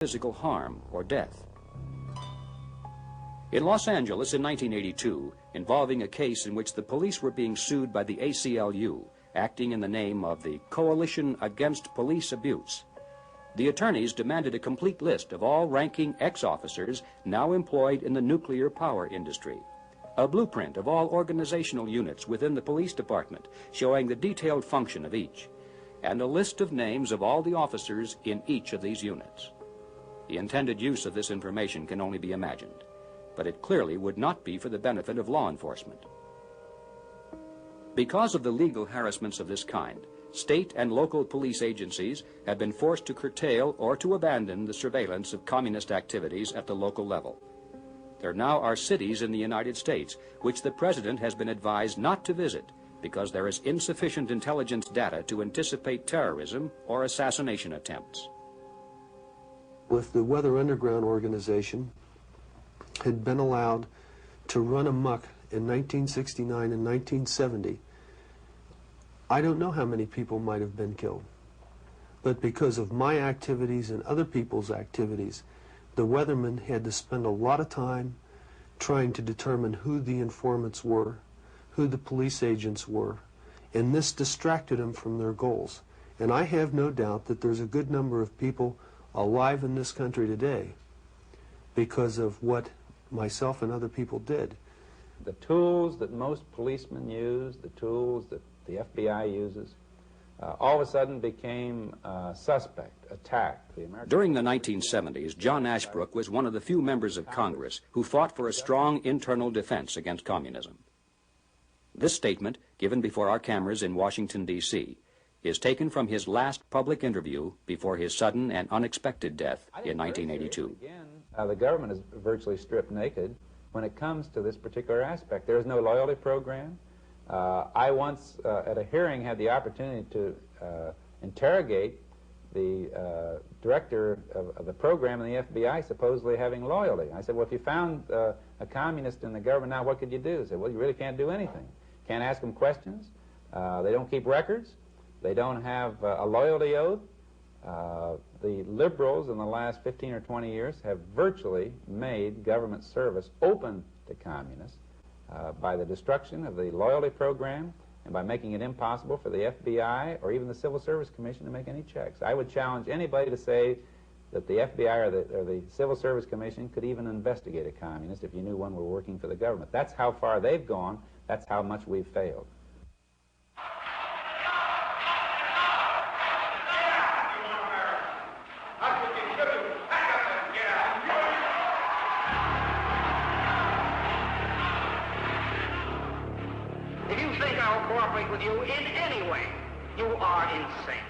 physical harm or death. In Los Angeles in 1982, involving a case in which the police were being sued by the ACLU, acting in the name of the Coalition Against Police Abuse, the attorneys demanded a complete list of all ranking ex-officers now employed in the nuclear power industry, a blueprint of all organizational units within the police department showing the detailed function of each, and a list of names of all the officers in each of these units. The intended use of this information can only be imagined, but it clearly would not be for the benefit of law enforcement. Because of the legal harassments of this kind, state and local police agencies have been forced to curtail or to abandon the surveillance of communist activities at the local level. There now are cities in the United States which the President has been advised not to visit because there is insufficient intelligence data to anticipate terrorism or assassination attempts. If the Weather Underground organization had been allowed to run amok in 1969 and 1970, I don't know how many people might have been killed. But because of my activities and other people's activities, the weathermen had to spend a lot of time trying to determine who the informants were, who the police agents were, and this distracted them from their goals. And I have no doubt that there's a good number of people alive in this country today because of what myself and other people did. The tools that most policemen use, the tools that the FBI uses, all of a sudden became suspect, attacked. During the 1970s, John Ashbrook was one of the few members of Congress who fought for a strong internal defense against communism. This statement, given before our cameras in Washington, D.C., is taken from his last public interview before his sudden and unexpected death in 1982. Again, the government is virtually stripped naked when it comes to this particular aspect. There is no loyalty program. I once, at a hearing, had the opportunity to interrogate the director of the program in the FBI supposedly having loyalty. I said, well, if you found a communist in the government now, what could you do? He said, well, you really can't do anything. Can't ask them questions. They don't keep records. They don't have a loyalty oath. The liberals in the last 15 or 20 years have virtually made government service open to communists by the destruction of the loyalty program and by making it impossible for the FBI or even the Civil Service Commission to make any checks. I would challenge anybody to say that the FBI or the Civil Service Commission could even investigate a communist if you knew one were working for the government. That's how far they've gone. That's how much we've failed. If you think I'll cooperate with you in any way, you are insane.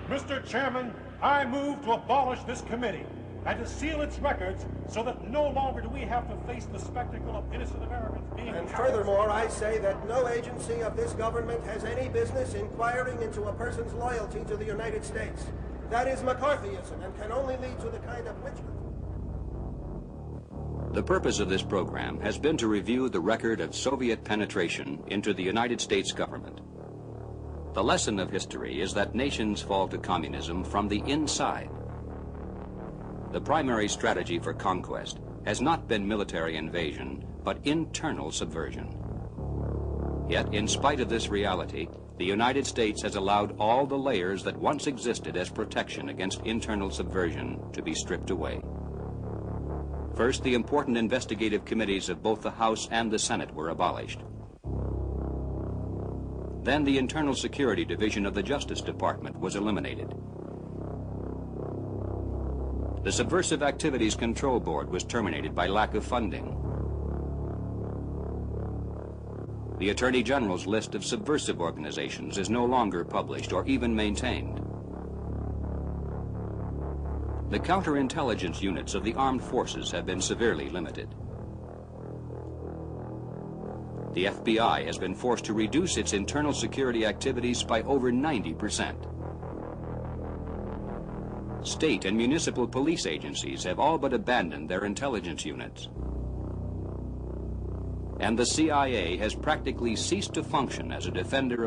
Mr. Chairman, I move to abolish this committee and to seal its records so that no longer do we have to face the spectacle of innocent Americans being And terrorized. furthermore, I say that no agency of this government has any business inquiring into a person's loyalty to the United States. That is McCarthyism and can only lead to the kind of witch hunt. The purpose of this program has been to review the record of Soviet penetration into the United States government. The lesson of history is that nations fall to communism from the inside. The primary strategy for conquest has not been military invasion, but internal subversion. Yet, in spite of this reality, the United States has allowed all the layers that once existed as protection against internal subversion to be stripped away. First, the important investigative committees of both the House and the Senate were abolished. Then the Internal Security Division of the Justice Department was eliminated. The Subversive Activities Control Board was terminated by lack of funding. The Attorney General's list of subversive organizations is no longer published or even maintained. The counterintelligence units of the armed forces have been severely limited. The FBI has been forced to reduce its internal security activities by over 90%. State and municipal police agencies have all but abandoned their intelligence units. And the CIA has practically ceased to function as a defender